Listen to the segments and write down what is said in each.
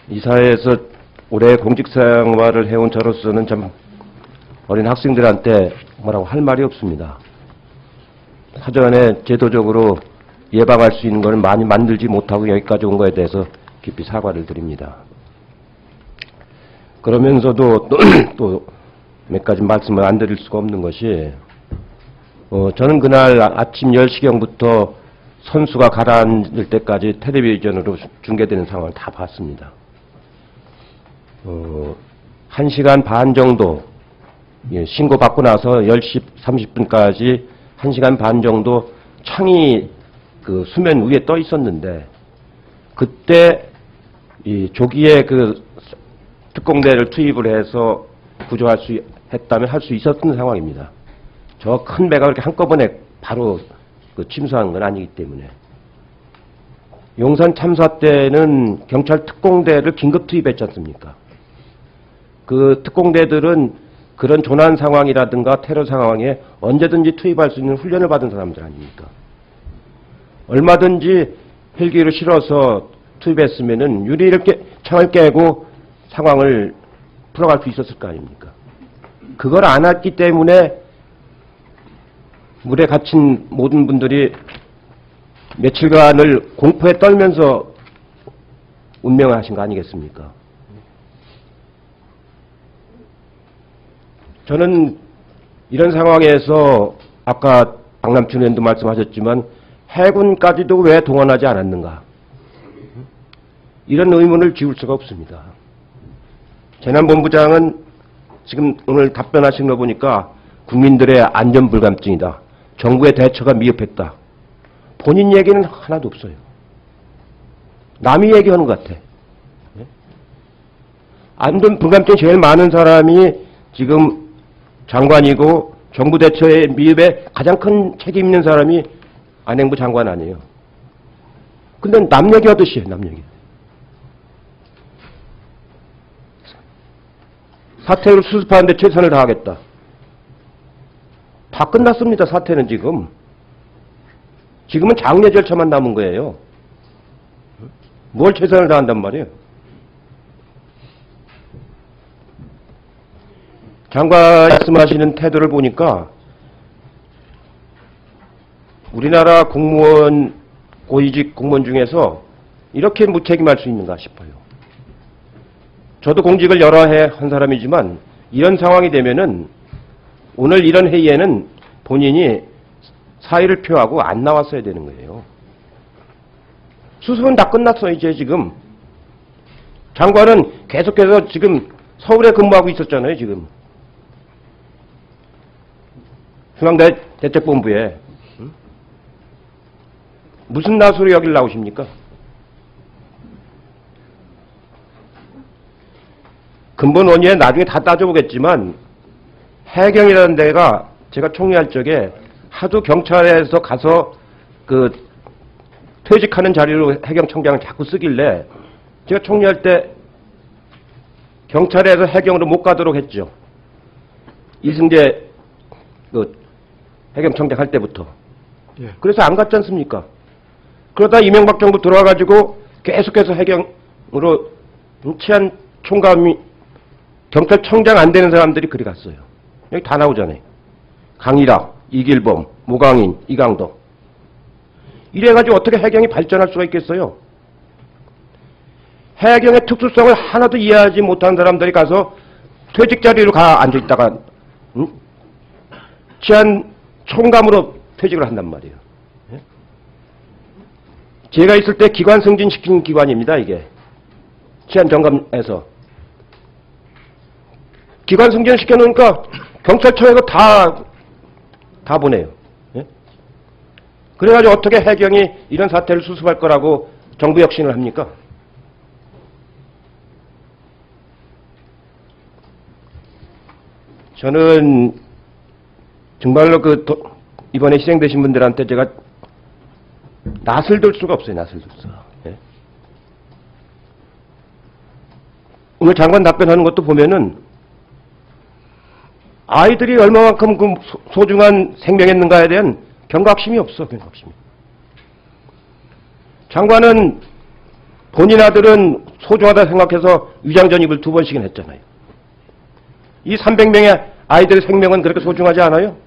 이 사회에서 오래 공직생활을 해온 저로서는 참 어린 학생들한테 뭐라고 할 말이 없습니다. 사전에 제도적으로 예방할 수 있는 걸 많이 만들지 못하고 여기까지 온 거에 대해서 깊이 사과를 드립니다. 그러면서도 또 몇 가지 말씀을 안 드릴 수가 없는 것이 저는 그날 아침 10시경부터 선수가 가라앉을 때까지 텔레비전으로 중계되는 상황을 다 봤습니다. 1시간 반 정도 신고받고 나서 10시 30분까지 1시간 반 정도 창이 그 수면 위에 떠 있었는데 그때 이 조기에 그 특공대를 투입을 해서 구조할 수 했다면 할 수 있었던 상황입니다. 저 큰 배가 그렇게 한꺼번에 바로 그 침수한 건 아니기 때문에. 용산 참사 때는 경찰 특공대를 긴급 투입했지 않습니까? 그 특공대들은 그런 조난 상황이라든가 테러 상황에 언제든지 투입할 수 있는 훈련을 받은 사람들 아닙니까? 얼마든지 헬기를 실어서 투입했으면은 유리를 창을 깨고 상황을 풀어갈 수 있었을 거 아닙니까? 그걸 안 했기 때문에 물에 갇힌 모든 분들이 며칠간을 공포에 떨면서 운명을 하신 거 아니겠습니까? 저는 이런 상황에서 아까 박남춘 의원도 말씀하셨지만 해군까지도 왜 동원하지 않았는가? 이런 의문을 지울 수가 없습니다. 재난본부장은 지금 오늘 답변하신 거 보니까 국민들의 안전불감증이다. 정부의 대처가 미흡했다. 본인 얘기는 하나도 없어요. 남이 얘기하는 것 같아. 안전불감증이 제일 많은 사람이 지금 장관이고 정부 대처의 미흡에 가장 큰 책임 있는 사람이 안행부 장관 아니에요. 근데 남 얘기하듯이 해요, 남 얘기. 사태를 수습하는데 최선을 다하겠다. 다 끝났습니다, 사태는 지금. 지금은 장례 절차만 남은 거예요. 뭘 최선을 다한단 말이에요. 장관 말씀하시는 태도를 보니까 우리나라 공무원, 고위직 공무원 중에서 이렇게 무책임할 수 있는가 싶어요. 저도 공직을 여러 해 한 사람이지만 이런 상황이 되면은 오늘 이런 회의에는 본인이 사의를 표하고 안 나왔어야 되는 거예요. 수습은 다 끝났어, 이제 지금. 장관은 계속해서 지금 서울에 근무하고 있었잖아요, 지금. 중앙대 대책본부에. 무슨 낯으로 여길 나오십니까? 근본 원인에 나중에 다 따져보겠지만 해경이라는 데가 제가 총리할 적에 하도 경찰에서 가서 그 퇴직하는 자리로 해경청장을 자꾸 쓰길래 제가 총리할 때 경찰에서 해경으로 못 가도록 했죠. 이승재 그 해경청장 할 때부터. 예. 그래서 안 갔지 않습니까? 그러다 이명박 정부 들어와가지고 계속해서 해경으로 치안 총감이 경찰청장 안 되는 사람들이 그리 갔어요. 여기 다 나오잖아요. 강일학, 이길범, 모강인, 이강덕. 이래가지고 어떻게 해경이 발전할 수가 있겠어요? 해경의 특수성을 하나도 이해하지 못한 사람들이 가서 퇴직 자리로 가 앉아있다가 치안 총감으로 퇴직을 한단 말이에요. 제가 있을 때 기관 승진시킨 기관입니다, 이게. 치안 점검에서. 기관 승진시켜놓으니까 경찰청에서 다 보내요. 예? 그래가지고 어떻게 해경이 이런 사태를 수습할 거라고 정부 혁신을 합니까? 저는 정말로 이번에 희생되신 분들한테 제가 낯을 들 수가 없어요. 낯을 들 수가. 예? 오늘 장관 답변하는 것도 보면은 아이들이 얼마만큼 그 소중한 생명했는가에 대한 경각심이 없어. 경각심이. 장관은 본인 아들은 소중하다 생각해서 위장 전입을 2번씩이나 했잖아요. 이 300명의 아이들의 생명은 그렇게 소중하지 않아요?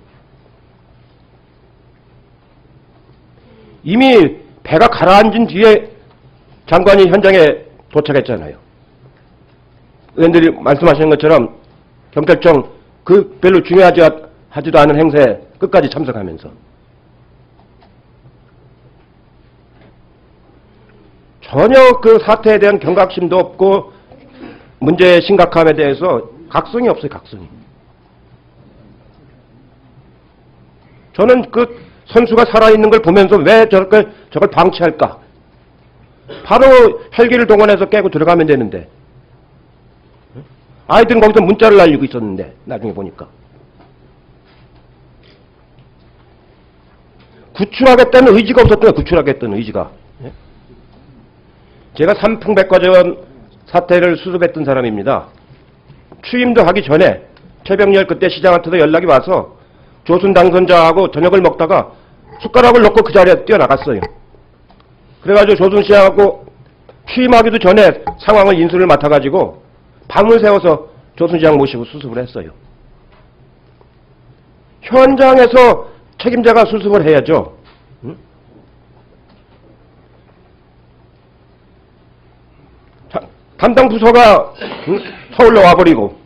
이미 배가 가라앉은 뒤에 장관이 현장에 도착했잖아요. 의원들이 말씀하시는 것처럼 경찰청 그 별로 중요하지도 않은 행사에 끝까지 참석하면서 전혀 그 사태에 대한 경각심도 없고 문제의 심각함에 대해서 각성이 없어요. 각성이. 저는 그 선수가 살아있는 걸 보면서 왜 저걸 방치할까? 바로 헬기를 동원해서 깨고 들어가면 되는데 아이들은 거기서 문자를 날리고 있었는데 나중에 보니까 구출하겠다는 의지가 없었던 거예요. 구출하겠다는 의지가. 제가 삼풍백화점 사태를 수습했던 사람입니다. 취임도 하기 전에 최병렬 그때 시장한테도 연락이 와서 조순 당선자하고 저녁을 먹다가 숟가락을 놓고 그 자리에 뛰어나갔어요. 그래가지고 조순 시장하고 취임하기도 전에 상황을 인수를 맡아가지고 밤을 새워서 조순 시장 모시고 수습을 했어요. 현장에서 책임자가 수습을 해야죠. 응? 담당 부서가 서울로 와버리고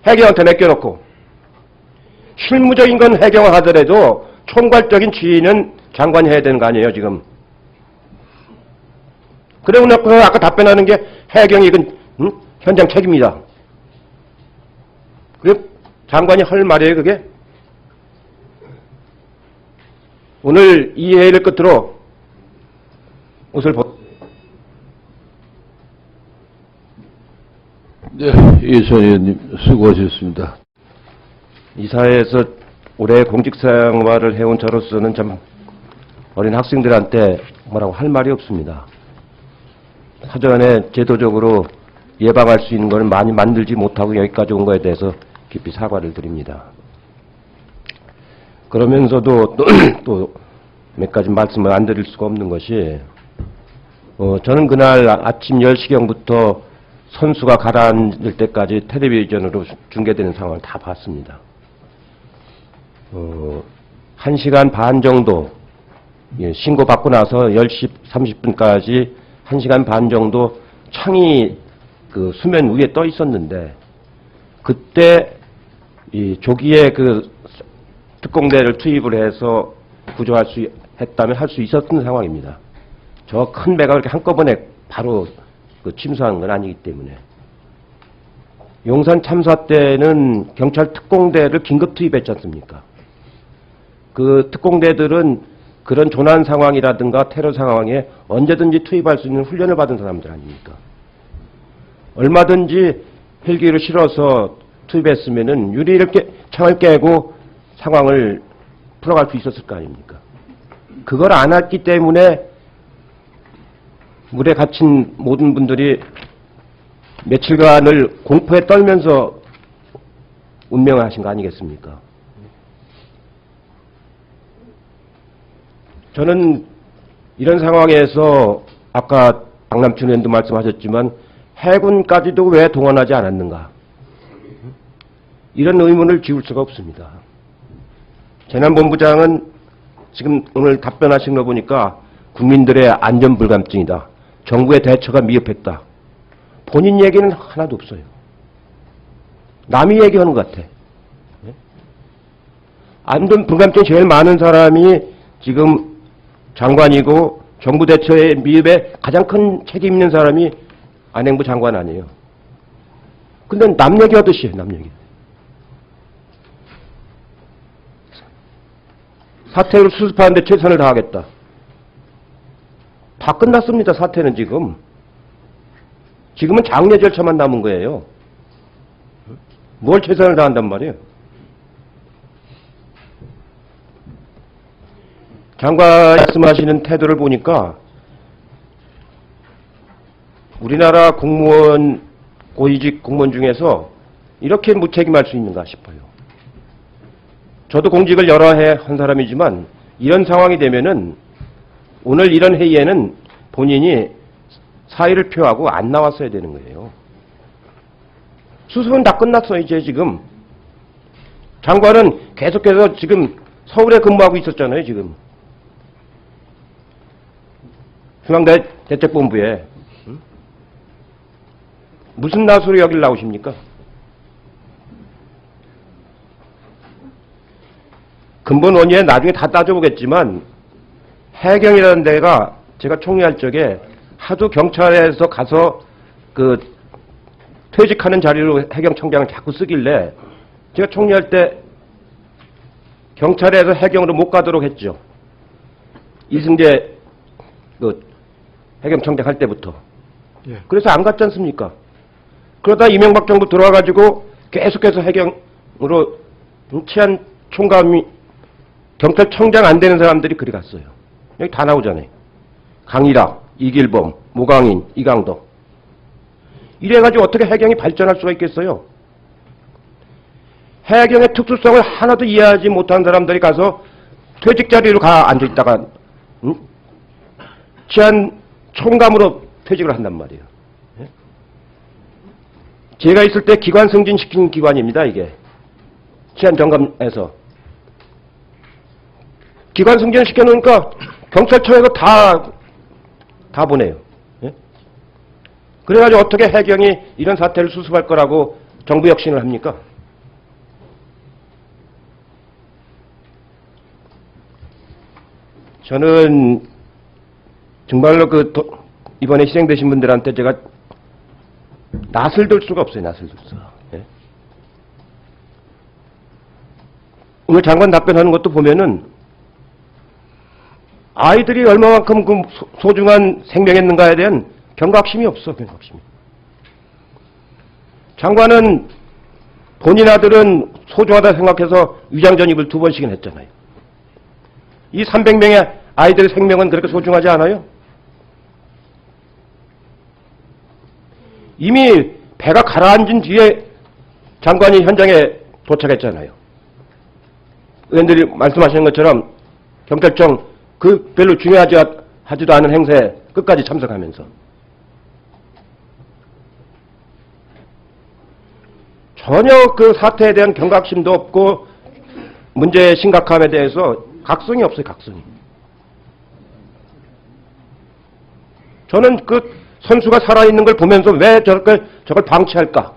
해경한테 맡겨놓고 실무적인 건 해경을 하더라도 총괄적인 지휘는 장관이 해야 되는 거 아니에요 지금. 그래 놓고 아까 답변하는 게 해경이 이건 현장 책임이다. 그래 장관이 할 말이에요 그게? 오늘 이 회의를 끝으로 옷을 벗... 네, 이해찬 의원님 수고하셨습니다. 이 사회에서 오래 공직생활을 해온 저로서는 참 어린 학생들한테 뭐라고 할 말이 없습니다. 사전에 제도적으로 예방할 수 있는 걸 많이 만들지 못하고 여기까지 온 거에 대해서 깊이 사과를 드립니다. 그러면서도 또 몇 가지 말씀을 안 드릴 수가 없는 것이 저는 그날 아침 10시경부터 선수가 가라앉을 때까지 텔레비전으로 중계되는 상황을 다 봤습니다. 1시간 반 정도 신고받고 나서 10시 30분까지 1시간 반 정도 창이 그 수면 위에 떠 있었는데 그때 이 조기에 그 특공대를 투입을 해서 구조할 수 했다면 할 수 있었던 상황입니다. 저 큰 배가 그렇게 한꺼번에 바로 그 침수한 건 아니기 때문에. 용산 참사 때는 경찰 특공대를 긴급 투입했지 않습니까? 그 특공대들은 그런 조난 상황이라든가 테러 상황에 언제든지 투입할 수 있는 훈련을 받은 사람들 아닙니까? 얼마든지 헬기를 실어서 투입했으면은 유리를 창을 깨고 상황을 풀어갈 수 있었을 거 아닙니까? 그걸 안 했기 때문에 물에 갇힌 모든 분들이 며칠간을 공포에 떨면서 운명을 하신 거 아니겠습니까? 저는 이런 상황에서 아까 박남춘 의원도 말씀하셨지만 해군까지도 왜 동원하지 않았는가? 이런 의문을 지울 수가 없습니다. 재난본부장은 지금 오늘 답변하신 거 보니까 국민들의 안전불감증이다. 정부의 대처가 미흡했다. 본인 얘기는 하나도 없어요. 남이 얘기하는 것 같아. 안전불감증이 제일 많은 사람이 지금 장관이고 정부 대처의 미흡에 가장 큰 책임 있는 사람이 안행부 장관 아니에요. 근데 남 얘기하듯이 해요, 남 얘기. 사태를 수습하는데 최선을 다하겠다. 다 끝났습니다, 사태는 지금. 지금은 장례 절차만 남은 거예요. 뭘 최선을 다한단 말이에요. 장관 말씀하시는 태도를 보니까 우리나라 공무원, 고위직 공무원 중에서 이렇게 무책임할 수 있는가 싶어요. 저도 공직을 여러 해 한 사람이지만 이런 상황이 되면은 오늘 이런 회의에는 본인이 사의를 표하고 안 나왔어야 되는 거예요. 수습은 다 끝났어, 이제 지금. 장관은 계속해서 지금 서울에 근무하고 있었잖아요, 지금. 중앙대책본부에. 응? 무슨 낯으로 여길 나오십니까? 근본 원인에 나중에 다 따져보겠지만 해경이라는 데가 제가 총리할 적에 하도 경찰에서 가서 그 퇴직하는 자리로 해경청장을 자꾸 쓰길래 제가 총리할 때 경찰에서 해경으로 못 가도록 했죠. 이승재 그 해경청장 할 때부터. 그래서 안 갔지 않습니까? 그러다 이명박 정부 들어와가지고 계속해서 해경으로 치안 총감이 경찰청장 안 되는 사람들이 그리 갔어요. 여기 다 나오잖아요. 강일학, 이길범, 모강인, 이강덕. 이래가지고 어떻게 해경이 발전할 수가 있겠어요? 해경의 특수성을 하나도 이해하지 못한 사람들이 가서 퇴직 자리로 가 앉아있다가 치안 총감으로 퇴직을 한단 말이에요. 예? 제가 있을 때 기관 승진시킨 기관입니다, 이게. 치안 점검에서. 기관 승진을 시켜놓으니까 경찰청에서 다 보내요. 예? 그래가지고 어떻게 해경이 이런 사태를 수습할 거라고 정부 혁신을 합니까? 저는 정말로 이번에 희생되신 분들한테 제가 낯을 들 수가 없어요. 낯을 들 수가. 예? 오늘 장관 답변하는 것도 보면은 아이들이 얼마만큼 그 소중한 생명했는가에 대한 경각심이 없어. 경각심이. 장관은 본인 아들은 소중하다 생각해서 위장 전입을 2번씩이나 했잖아요. 이 300명의 아이들의 생명은 그렇게 소중하지 않아요? 이미 배가 가라앉은 뒤에 장관이 현장에 도착했잖아요. 의원들이 말씀하시는 것처럼 경찰청 그 별로 중요하지도 않은 행사에 끝까지 참석하면서 전혀 그 사태에 대한 경각심도 없고 문제의 심각함에 대해서 각성이 없어요. 각성이. 저는 그 선수가 살아있는 걸 보면서 왜 저걸 방치할까?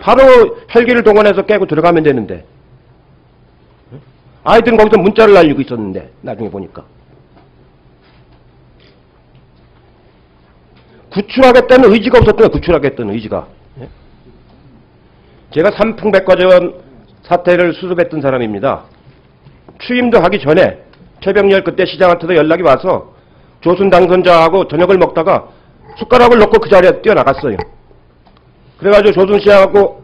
바로 헬기를 동원해서 깨고 들어가면 되는데 아이들은 거기서 문자를 날리고 있었는데 나중에 보니까 구출하겠다는 의지가 없었던 거예요. 구출하겠다는 의지가. 제가 삼풍백화점 사태를 수습했던 사람입니다. 취임도 하기 전에 최병렬 그때 시장한테도 연락이 와서 조순 당선자하고 저녁을 먹다가 숟가락을 놓고 그 자리에 뛰어나갔어요. 그래가지고 조순 시장하고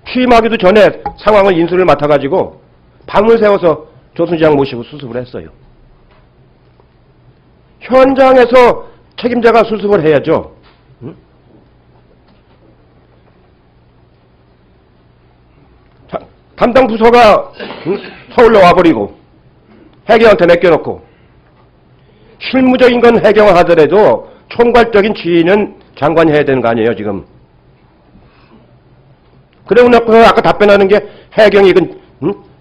취임하기도 전에 상황을 인수를 맡아가지고 밤을 새워서 조순 시장 모시고 수습을 했어요. 현장에서 책임자가 수습을 해야죠. 응? 담당 부서가 서울로 와버리고 해경한테 맡겨놓고 실무적인 건 해경을 하더라도 총괄적인 지휘는 장관이 해야 되는 거 아니에요, 지금. 그러고 나서 아까 답변하는 게 해경이 이건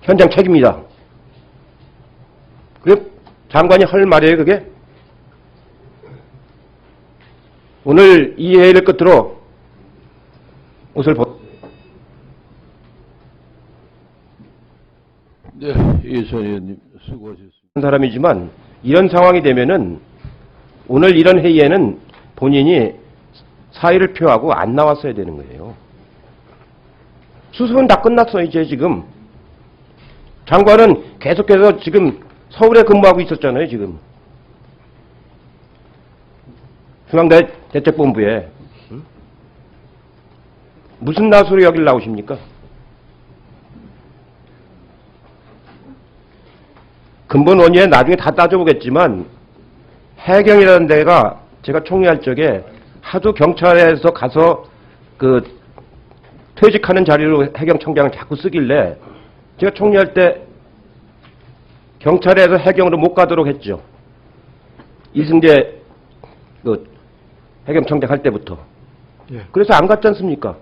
현장 책임이다. 그게 장관이 할 말이에요, 그게? 오늘 이 회의를 끝으로 옷을 네, 이선 의원님 수고하셨습니다. 사람이지만 이런 상황이 되면은 오늘 이런 회의에는 본인이 사의를 표하고 안 나왔어야 되는 거예요. 수습은 다 끝났어, 이제 지금. 장관은 계속해서 지금 서울에 근무하고 있었잖아요, 지금. 중앙대책본부에. 응? 무슨 낯으로 여길 나오십니까? 근본 원인에 나중에 다 따져보겠지만 해경이라는 데가 제가 총리할 적에 하도 경찰에서 가서 그 퇴직하는 자리로 해경청장을 자꾸 쓰길래 제가 총리할 때 경찰에서 해경으로 못 가도록 했죠. 이승재 그 해경청장 할 때부터. 예. 그래서 안 갔지 않습니까?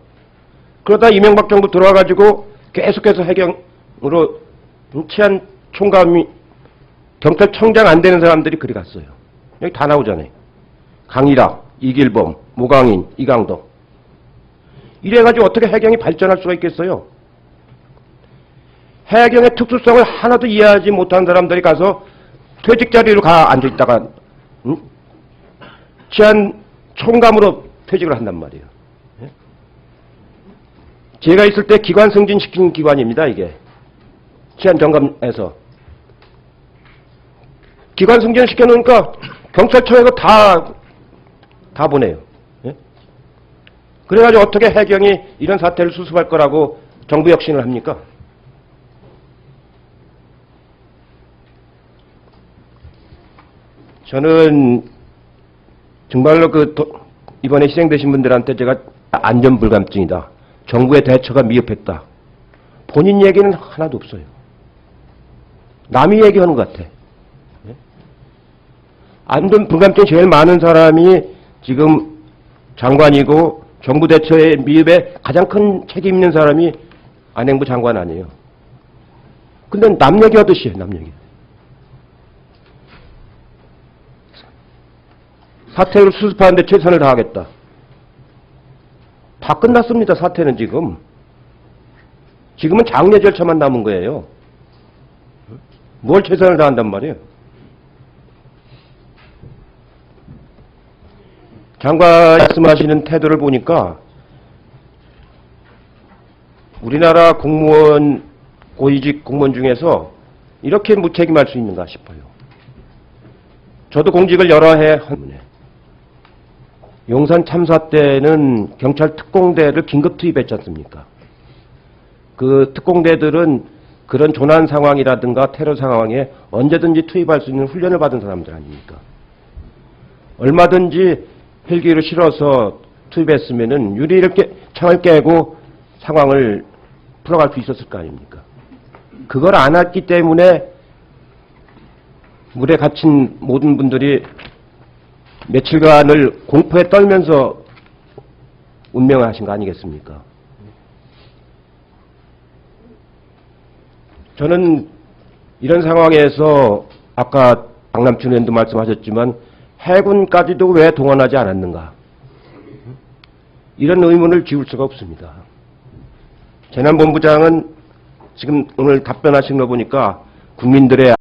그러다 이명박 정부 들어와가지고 계속해서 해경으로 치안 총감이 경찰청장 안 되는 사람들이 그리 갔어요. 여기 다 나오잖아요. 강일학, 이길범, 모강인, 이강덕. 이래가지고 어떻게 해경이 발전할 수가 있겠어요? 해경의 특수성을 하나도 이해하지 못한 사람들이 가서 퇴직 자리로 가 앉아있다가 치안 총감으로 퇴직을 한단 말이에요. 예? 제가 있을 때 기관 승진시킨 기관입니다, 이게. 치안 점검에서. 기관 승진시켜놓으니까 경찰청에서 다 보내요. 예? 그래가지고 어떻게 해경이 이런 사태를 수습할 거라고 정부 혁신을 합니까? 저는 정말로 이번에 희생되신 분들한테 제가 안전불감증이다. 정부의 대처가 미흡했다. 본인 얘기는 하나도 없어요. 남이 얘기하는 것 같아. 안전불감증이 제일 많은 사람이 지금 장관이고 정부 대처의 미흡에 가장 큰 책임 있는 사람이 안행부 장관 아니에요. 근데 남 얘기하듯이 해요, 남 얘기. 사태를 수습하는데 최선을 다하겠다. 다 끝났습니다, 사태는 지금. 지금은 장례 절차만 남은 거예요. 뭘 최선을 다한단 말이에요. 장관 말씀하시는 태도를 보니까 우리나라 공무원, 고위직 공무원 중에서 이렇게 무책임할 수 있는가 싶어요. 저도 공직을 여러 해 한 용산 참사 때는 경찰 특공대를 긴급 투입했지 않습니까? 그 특공대들은 그런 조난 상황이라든가 테러 상황에 언제든지 투입할 수 있는 훈련을 받은 사람들 아닙니까? 얼마든지 헬기를 실어서 투입했으면은 유리를 창을 깨고 상황을 풀어갈 수 있었을 거 아닙니까? 그걸 안 했기 때문에 물에 갇힌 모든 분들이 며칠간을 공포에 떨면서 운명을 하신 거 아니겠습니까? 저는 이런 상황에서 아까 박남춘 의원도 말씀하셨지만 해군까지도 왜 동원하지 않았는가? 이런 의문을 지울 수가 없습니다. 재난본부장은 지금 오늘 답변하신 거 보니까 국민들의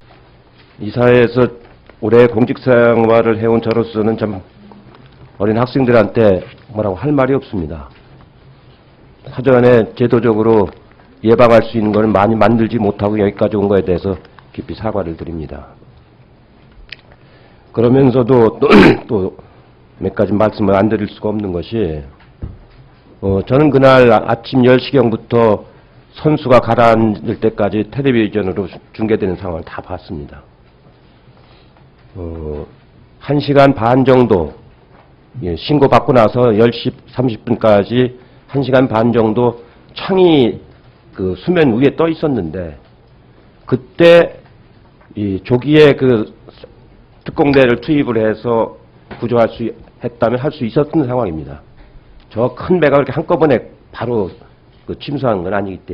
이 사회에서 오래 공직생활을 해온 저로서는 참 어린 학생들한테 뭐라고 할 말이 없습니다. 사전에 제도적으로 예방할 수 있는 걸 많이 만들지 못하고 여기까지 온 거에 대해서 깊이 사과를 드립니다. 그러면서도 또 몇 가지 말씀을 안 드릴 수가 없는 것이 저는 그날 아침 10시경부터 선수가 가라앉을 때까지 텔레비전으로 중계되는 상황을 다 봤습니다. 1시간 반 정도, 신고받고 나서 10시 30분까지 1시간 반 정도 창이 그 수면 위에 떠 있었는데, 그때 이 조기에 그 특공대를 투입을 해서 구조할 수 했다면 할 수 있었던 상황입니다. 저 큰 배가 그렇게 한꺼번에 바로 그 침수한 건 아니기 때문에.